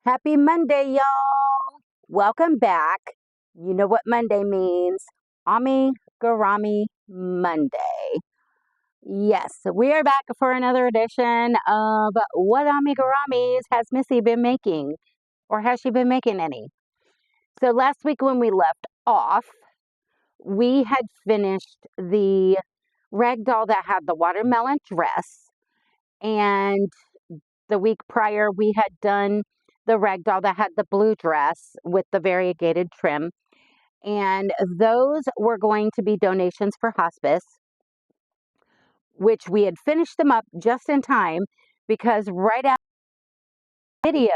Happy Monday, y'all. Welcome back. You know what Monday means. Amigurumi Monday. Yes, we are back for another edition of What Amigurumis has Missy been making? Or has she been making any? So last week when we left off, we had finished the rag doll that had the watermelon dress, and the week prior we had done the rag doll that had the blue dress with the variegated trim, and those were going to be donations for hospice, which we had finished them up just in time because right after the video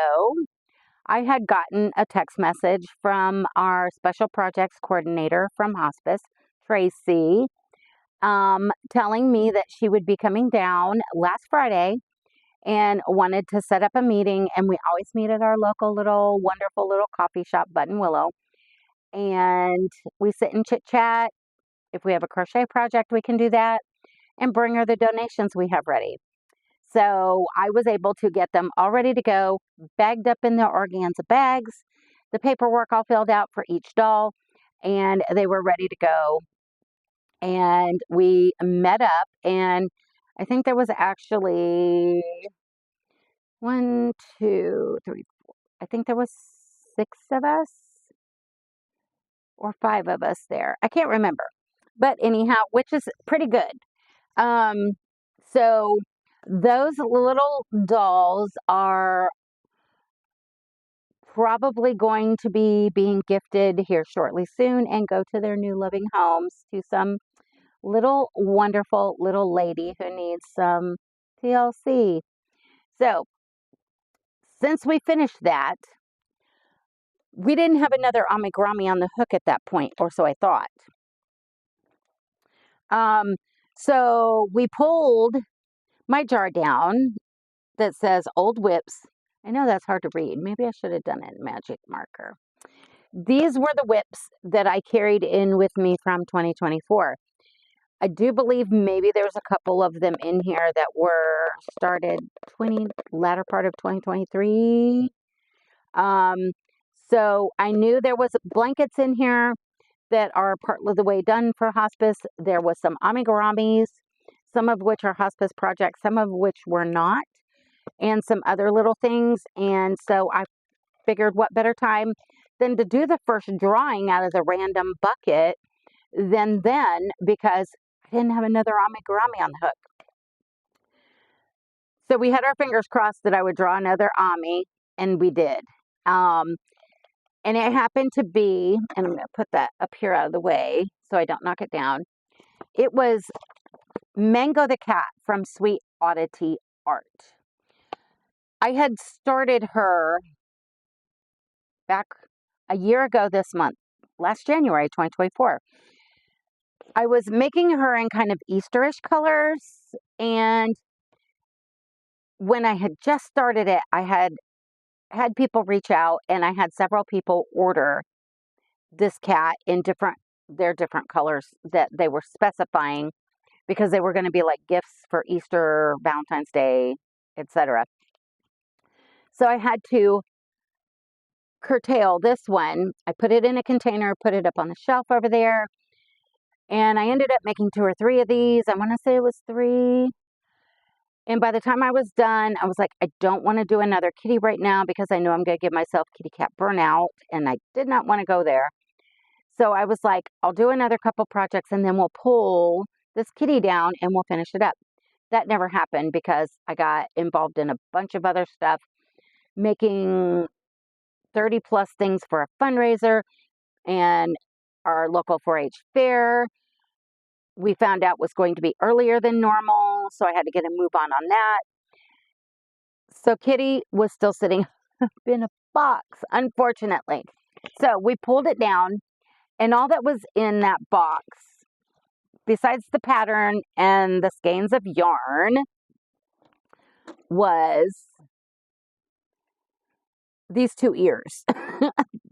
I had gotten a text message from our special projects coordinator from hospice, Tracy, telling me that she would be coming down last Friday and wanted to set up a meeting. And we always meet at our local little wonderful little coffee shop, Button Willow. And we sit and chit chat. If we have a crochet project, we can do that and bring her the donations we have ready. So I was able to get them all ready to go, bagged up in their organza bags, the paperwork all filled out for each doll, and they were ready to go. And we met up, and I think there was actually 1, 2, 3, 4. I think there was 6 of us or 5 of us there. I can't remember. But anyhow, which is pretty good. So those little dolls are probably going to be being gifted here shortly soon and go to their new loving homes to some little wonderful little lady who needs some TLC. So since we finished that, we didn't have another amigurumi on the hook at that point, or so I thought. So we pulled my jar down that says Old Whips. I know that's hard to read. Maybe I should have done it in magic marker. These were the whips that I carried in with me from 2024. I do believe maybe there's a couple of them in here that were started latter part of 2023. So I knew there was blankets in here that are part of the way done for hospice. There was some amigurumis, some of which are hospice projects, some of which were not, and some other little things. And so I figured what better time than to do the first drawing out of the random bucket then, because I didn't have another amigurumi on the hook. So we had our fingers crossed that I would draw another ami, and we did. And it happened to be, and I'm going to put that up here out of the way so I don't knock it down. It was Mango the cat from Sweet Oddity Art. I had started her back a year ago this month, last January 2024. I was making her in kind of Easterish colors, and when I had just started it, I had people reach out, and I had several people order this cat in their different colors that they were specifying because they were going to be like gifts for Easter, Valentine's Day, etc. So I had to curtail this one. I put it in a container, put it up on the shelf over there, and I ended up making 2 or 3 of these. I want to say it was 3. And by the time I was done, I was like, I don't want to do another kitty right now because I know I'm going to give myself kitty cat burnout, and I did not want to go there. So I was like, I'll do another couple projects and then we'll pull this kitty down and we'll finish it up. That never happened because I got involved in a bunch of other stuff, making 30 plus things for a fundraiser and our local 4-H fair. We found out was going to be earlier than normal, so I had to get a move on that. So Kitty was still sitting in a box, unfortunately. So we pulled it down, and all that was in that box, besides the pattern and the skeins of yarn, was these 2 ears.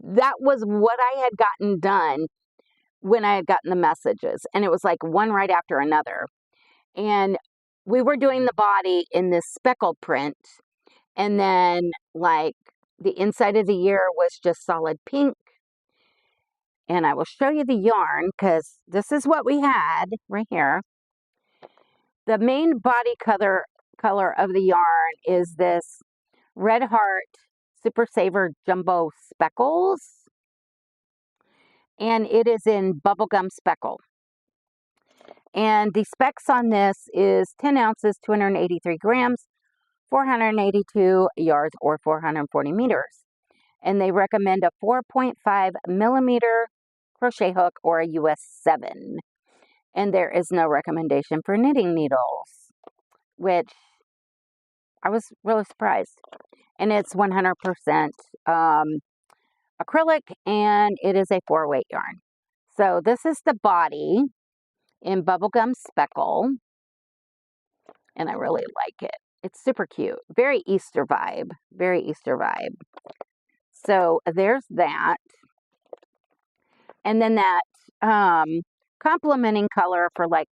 That was what I had gotten done when I had gotten the messages, and it was like one right after another. And we were doing the body in this speckled print, and then like the inside of the ear was just solid pink. And I will show you the yarn because this is what we had right here. The main body color of the yarn is this Red Heart Super Saver Jumbo Speckles. And it is in bubblegum speckle. And the specs on this is 10 ounces, 283 grams, 482 yards, or 440 meters. And they recommend a 4.5 millimeter crochet hook or a US 7. And there is no recommendation for knitting needles, which I was really surprised. And it's 100% acrylic, and it is a 4-weight yarn. So this is the body in bubblegum speckle, and I really like it. It's super cute. Very Easter vibe. Very Easter vibe. So there's that. And then that complementing color for like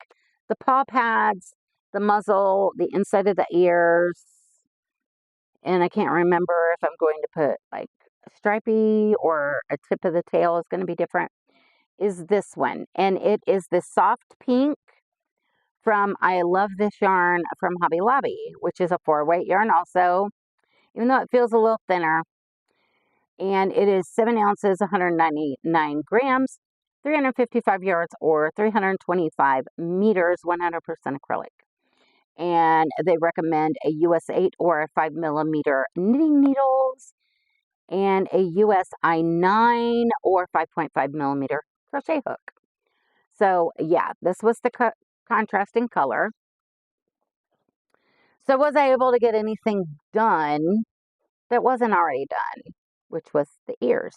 the paw pads, the muzzle, the inside of the ears. And I can't remember if I'm going to put like a stripey or a tip of the tail is going to be different, is this one. And it is this soft pink from I Love This Yarn from Hobby Lobby, which is a 4-weight yarn also, even though it feels a little thinner. And it is 7 ounces, 199 grams, 355 yards, or 325 meters, 100% acrylic. And they recommend a US 8 or a 5 millimeter knitting needles and a US I9 or 5.5 millimeter crochet hook. So yeah, this was the contrasting color. So was I able to get anything done that wasn't already done, which was the ears.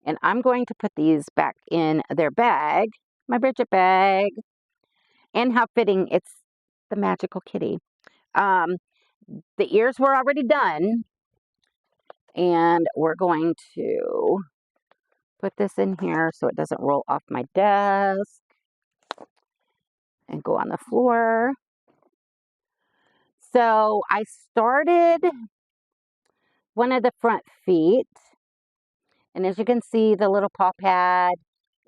And I'm going to put these back in their bag, my Bridget bag. And how fitting, it's the magical kitty. The ears were already done. And we're going to put this in here so it doesn't roll off my desk and go on the floor. So I started one of the front feet. And as you can see, the little paw pad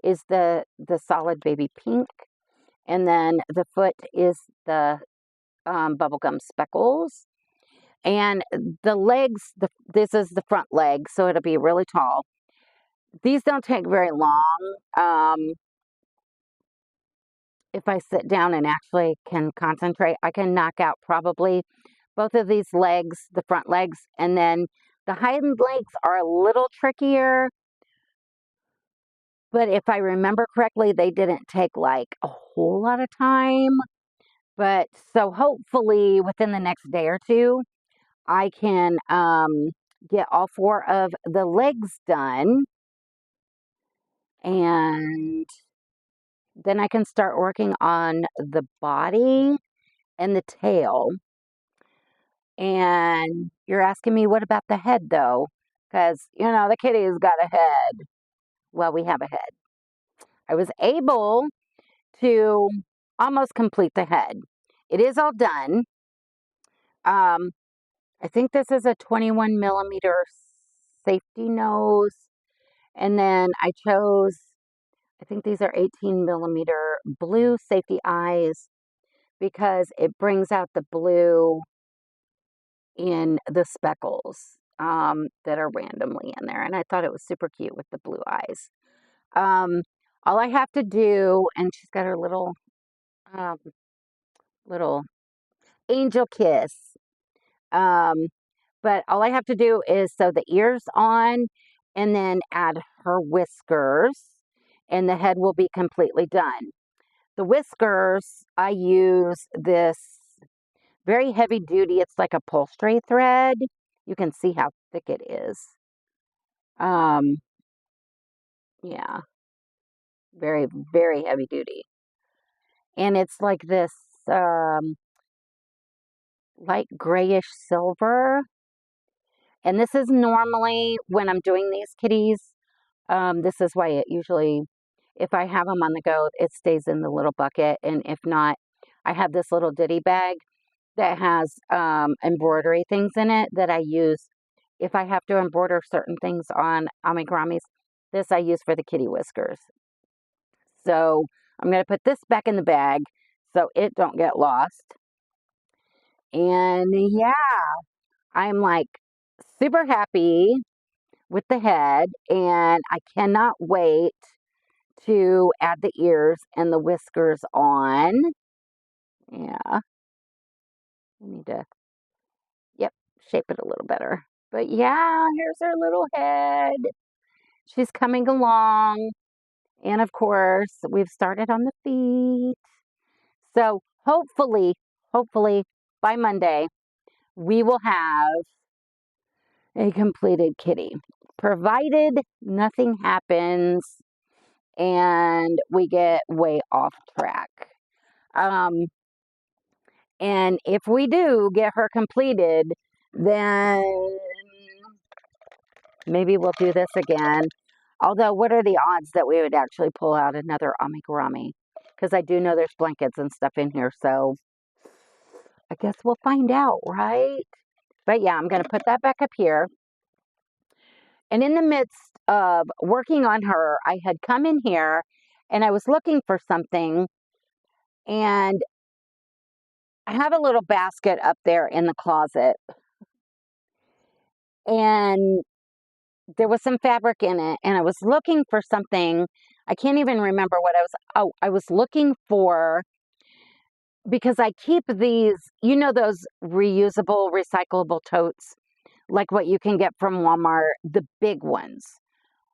is the solid baby pink. And then the foot is the bubblegum speckles. And the legs, this is the front leg, so it'll be really tall. These don't take very long. If I sit down and actually can concentrate, I can knock out probably both of these legs, the front legs, and then the hind legs are a little trickier. But if I remember correctly, they didn't take like a whole lot of time. But so hopefully within the next day or two, I can get all 4 of the legs done. And then I can start working on the body and the tail. And you're asking me, what about the head though? Because, you know, the kitty's got a head. Well, we have a head. I was able to almost complete the head. It is all done. I think this is a 21 millimeter safety nose. And then I chose, I think these are 18 millimeter blue safety eyes because it brings out the blue in the speckles that are randomly in there. And I thought it was super cute with the blue eyes. All I have to do, and she's got her little angel kiss. But all I have to do is sew the ears on and then add her whiskers, and the head will be completely done. The whiskers, I use this very heavy duty, it's like upholstery thread. You can see how thick it is. Yeah, very, very heavy duty. And it's like this light grayish silver. And this is normally when I'm doing these kitties, this is why it usually, if I have them on the go, it stays in the little bucket. And if not, I have this little ditty bag that has embroidery things in it that I use if I have to embroider certain things on amigurumis, this I use for the kitty whiskers. So I'm going to put this back in the bag so it don't get lost. And yeah, I'm like super happy with the head, and I cannot wait to add the ears and the whiskers on. Yeah. I need to, yep, shape it a little better. But yeah, here's her little head. She's coming along. And of course, we've started on the feet. So hopefully by Monday, we will have a completed kitty, provided nothing happens and we get way off track. And if we do get her completed, then maybe we'll do this again. Although, what are the odds that we would actually pull out another amigurumi? Because I do know there's blankets and stuff in here, so I guess we'll find out, right? But yeah, I'm going to put that back up here. And in the midst of working on her, I had come in here and I was looking for something, and I have a little basket up there in the closet, and there was some fabric in it, and I was looking for something. I can't even remember what I was looking for, because I keep these, you know, those reusable, recyclable totes, like what you can get from Walmart, the big ones,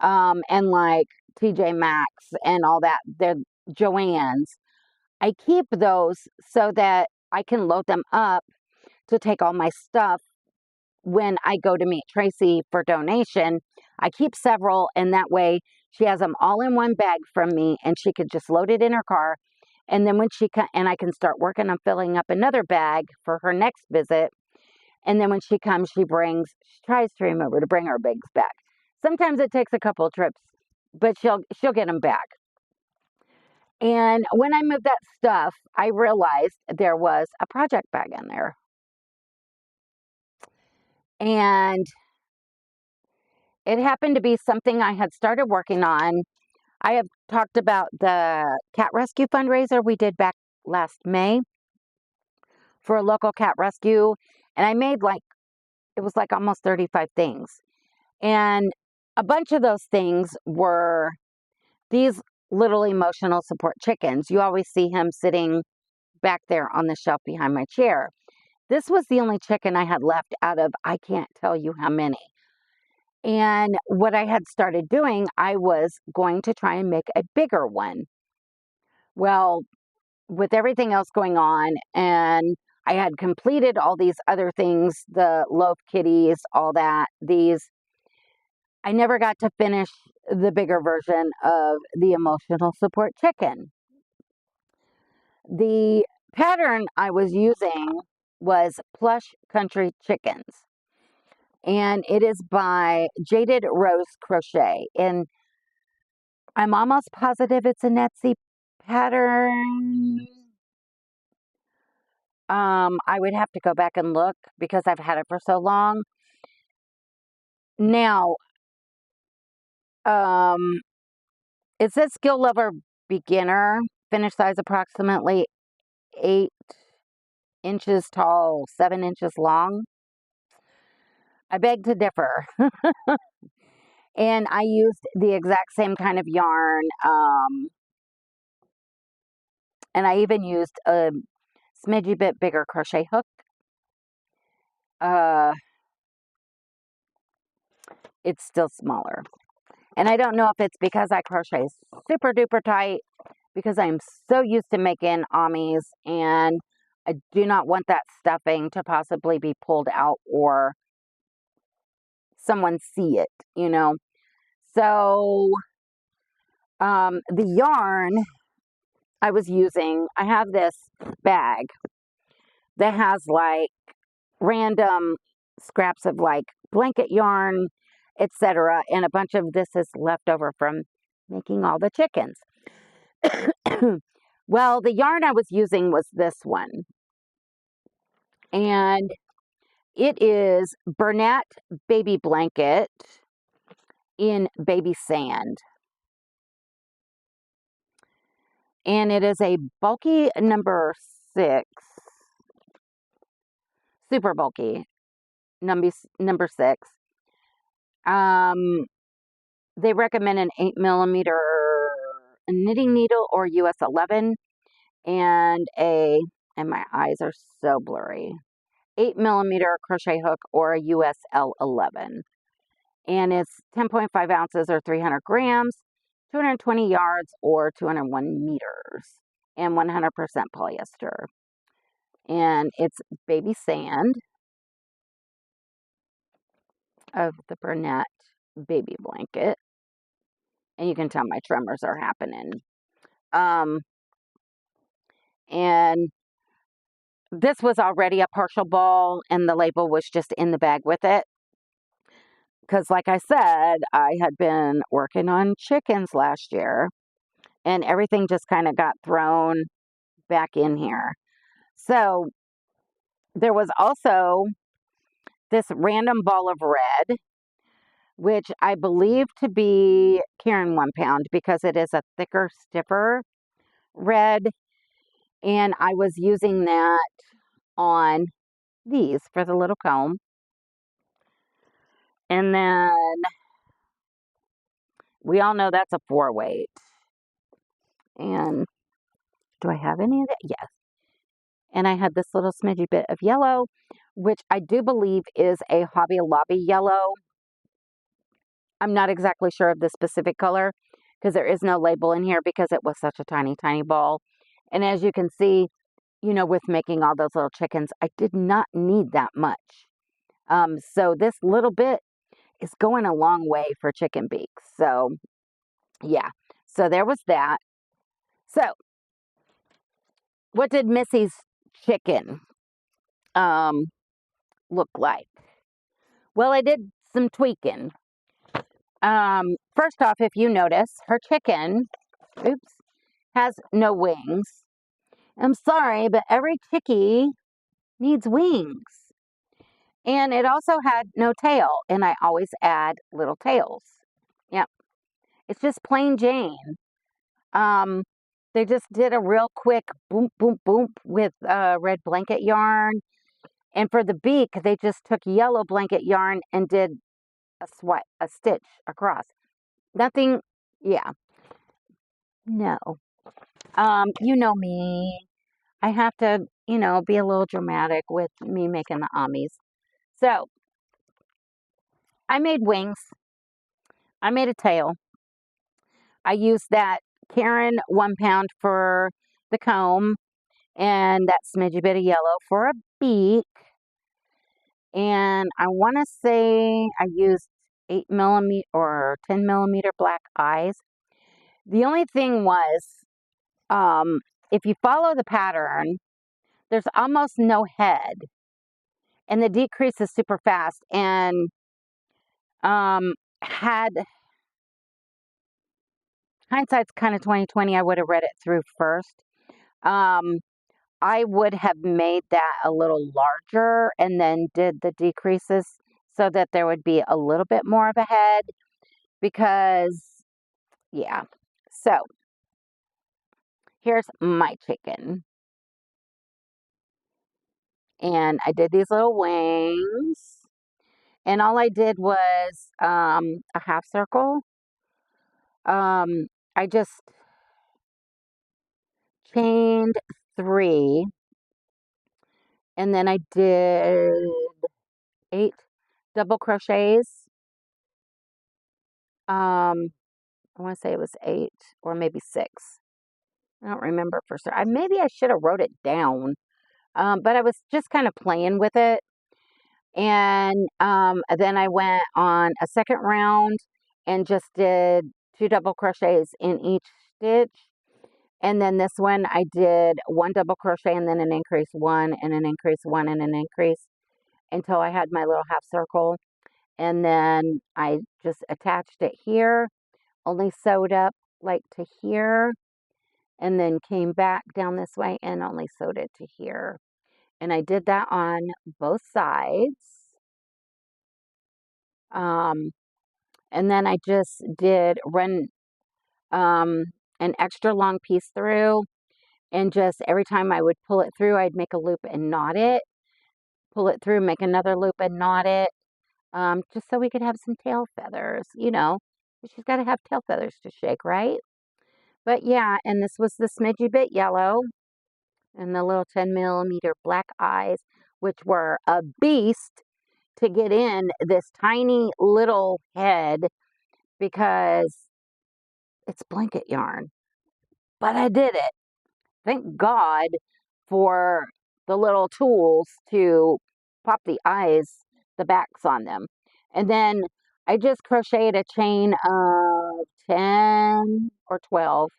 and like TJ Maxx and all that, they're Joann's. I keep those so that I can load them up to take all my stuff when I go to meet Tracy for donation. I keep several, and that way she has them all in one bag from me, and she could just load it in her car. And then when I can start working on filling up another bag for her next visit. And then when she comes, she tries to remember to bring her bags back. Sometimes it takes a couple of trips, but she'll get them back. And when I moved that stuff, I realized there was a project bag in there. And it happened to be something I had started working on. I have talked about the cat rescue fundraiser we did back last May for a local cat rescue. And I made it was like almost 35 things. And a bunch of those things were these little emotional support chickens. You always see him sitting back there on the shelf behind my chair. This was the only chicken I had left out of I can't tell you how many. And what I had started doing, I was going to try and make a bigger one. Well, with everything else going on, and I had completed all these other things, the loaf kitties, all that, I never got to finish the bigger version of the emotional support chicken. The pattern I was using was Plush Country Chickens. And it is by Jaded Rose Crochet. And I'm almost positive it's a Etsy pattern. I would have to go back and look because I've had it for so long. Now, it says skill level beginner, finish size approximately 8 inches tall, 7 inches long. I beg to differ. And I used the exact same kind of yarn. And I even used a smidgy bit bigger crochet hook. It's still smaller. And I don't know if it's because I crochet super duper tight, because I'm so used to making amis, and I do not want that stuffing to possibly be pulled out or someone see it, you know. So the yarn I was using, I have this bag that has like random scraps of like blanket yarn, etc. And a bunch of this is left over from making all the chickens. Well, the yarn I was using was this one. And It is Bernat Baby Blanket in Baby Sand. And it is a bulky number 6. Super bulky. Number 6. They recommend an 8mm knitting needle or US 11 and my eyes are so blurry, 8mm crochet hook or a US L11. And it's 10.5 ounces or 300 grams, 220 yards or 201 meters, and 100% polyester. And it's Baby Sand of the Bernat Baby Blanket. And you can tell my tremors are happening. And this was already a partial ball, and the label was just in the bag with it. Because, like I said, I had been working on chickens last year, and everything just kind of got thrown back in here. So, there was also this random ball of red, which I believe to be Karen 1 pound because it is a thicker, stiffer red. And I was using that on these for the little comb. And then we all know that's a 4-weight. And do I have any of that? Yes. And I had this little smidgy bit of yellow, which I do believe is a Hobby Lobby yellow. I'm not exactly sure of the specific color because there is no label in here because it was such a tiny, tiny ball. And as you can see, you know, with making all those little chickens, I did not need that much. So this little bit is going a long way for chicken beaks. So, yeah. So there was that. So, what did Missy's chicken look like? Well, I did some tweaking. First off, if you notice, her chicken, has no wings. I'm sorry, but every chickie needs wings. And it also had no tail, and I always add little tails. Yep. It's just plain Jane. They just did a real quick boom, boom, boom with red blanket yarn. And for the beak, they just took yellow blanket yarn and did a stitch across. Nothing, yeah. No. You know me. I have to, be a little dramatic with me making the amis. So, I made wings. I made a tail. I used that Karen 1 pound for the comb and that smidgy bit of yellow for a beak. And I want to say I used 8mm or 10mm black eyes. The only thing was, if you follow the pattern, there's almost no head. And the decrease is super fast. And had hindsight's kind of 20/20, I would have read it through first. I would have made that a little larger and then did the decreases so that there would be a little bit more of a head because, yeah. So, here's my chicken. And I did these little wings. And all I did was a half circle. I just chained 3. And then I did 8 double crochets. I want to say it was 8 or maybe 6. I don't remember for sure. Maybe I should have wrote it down. But I was just kind of playing with it. And then I went on a second round and just did 2 double crochets in each stitch. And then this one I did 1 double crochet and then an increase 1 and an increase 1 and an increase until I had my little half circle. And then I just attached it here, only sewed up like to here, and then came back down this way and only sewed it to here. And I did that on both sides. Um, and then I just did run um, an extra long piece through, and just every time I would pull it through, I'd make a loop and knot it, pull it through, make another loop and knot it, just so we could have some tail feathers, you know. She's got to have tail feathers to shake, right? But yeah, and this was the smidgy bit yellow and the little 10 millimeter black eyes, which were a beast to get in this tiny little head because it's blanket yarn. But I did it. Thank God for the little tools to pop the eyes, the backs on them. And then I just crocheted a chain of 10 or 12.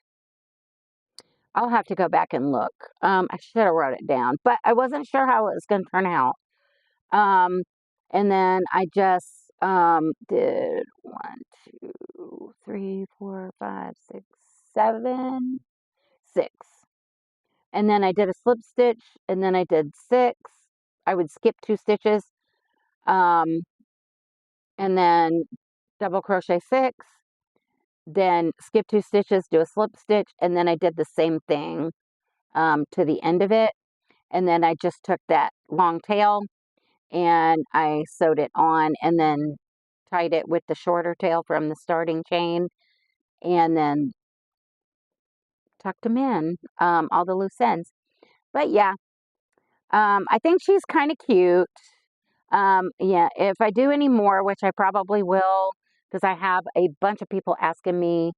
I'll have to go back and look. I should have wrote it down, but I wasn't sure how it was going to turn out. And then I just did 1, 2, 3, 4, 5, 6, 7, 6. And then I did a slip stitch, and then I did 6. I would skip 2 stitches, um, and then double crochet 6, then skip 2 stitches, do a slip stitch, and then I did the same thing to the end of it. And then I just took that long tail and I sewed it on and then tied it with the shorter tail from the starting chain and then tucked them in, all the loose ends. But yeah, I think she's kind of cute. Yeah, if I do any more, which I probably will, because I have a bunch of people asking me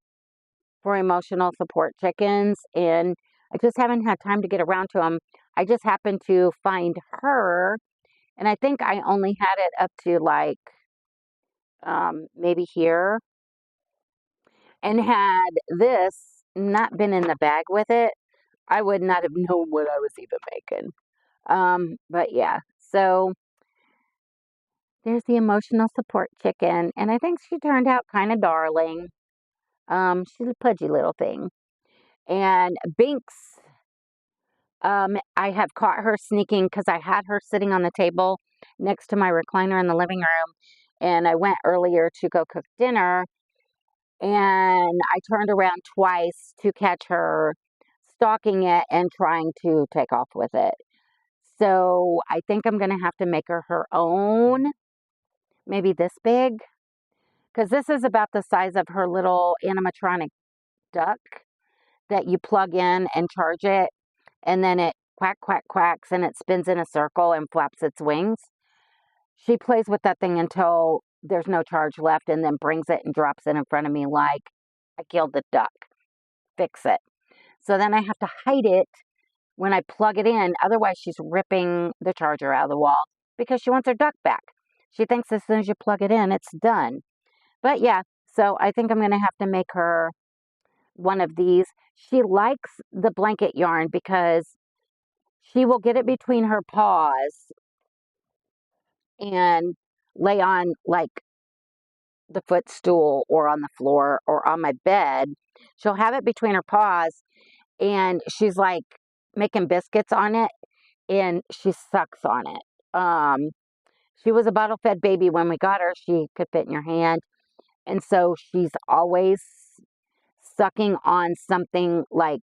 for emotional support chickens, and I just haven't had time to get around to them. I just happened to find her, and I think I only had it up to like maybe here, and had this not been in the bag with it, I would not have known what I was even making. But yeah, so there's the emotional support chicken, and I think she turned out kind of darling. She's a pudgy little thing. And Binks, I have caught her sneaking because I had her sitting on the table next to my recliner in the living room, and I went earlier to go cook dinner, and I turned around twice to catch her stalking it and trying to take off with it. So I think I'm going to have to make her own, maybe this big, because this is about the size of her little animatronic duck that you plug in and charge it, and then it quack, quack, quacks, and it spins in a circle and flaps its wings. She plays with that thing until there's no charge left and then brings it and drops it in front of me like, I killed the duck. Fix it. So then I have to hide it when I plug it in. Otherwise, she's ripping the charger out of the wall because she wants her duck back. She thinks as soon as you plug it in, it's done. But yeah, so I think I'm going to have to make her one of these. She likes the blanket yarn because she will get it between her paws and lay on like the footstool or on the floor or on my bed. She'll have it between her paws and she's like making biscuits on it and she sucks on it. She was a bottle fed baby when we got her. She could fit in your hand. And so she's always sucking on something like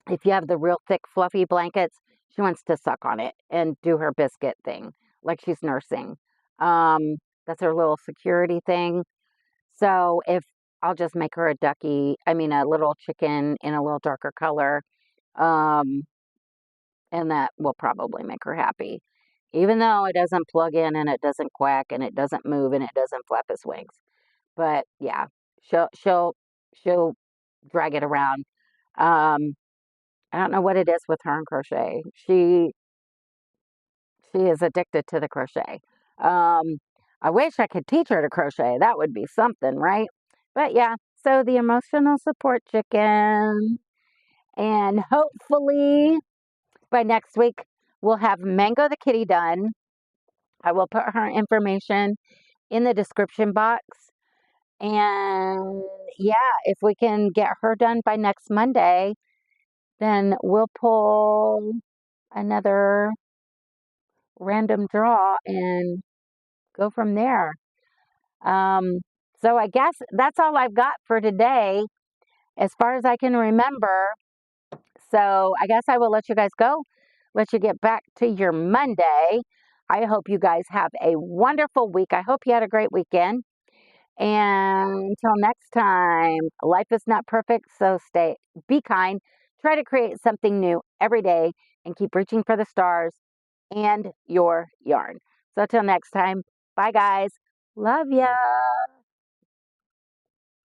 if you have the real thick, fluffy blankets, she wants to suck on it and do her biscuit thing like she's nursing. That's her little security thing. So if I'll just make her a ducky, I mean, a little chicken in a little darker color. Um, and that will probably make her happy. Even though it doesn't plug in and it doesn't quack and it doesn't move and it doesn't flap its wings. But yeah, she'll drag it around. Um, I don't know what it is with her and crochet. She is addicted to the crochet. I wish I could teach her to crochet. That would be something, right? But yeah, so the emotional support chicken. And hopefully by next week, we'll have Mango the kitty done. I will put her information in the description box. And yeah, if we can get her done by next Monday, then we'll pull another random draw and go from there. So I guess that's all I've got for today, as far as I can remember. So I guess I will let you guys go, let you get back to your Monday. I hope you guys have a wonderful week. I hope you had a great weekend. And until next time, life is not perfect, so be kind. Try to create something new every day and keep reaching for the stars and your yarn. So until next time, bye guys. Love ya.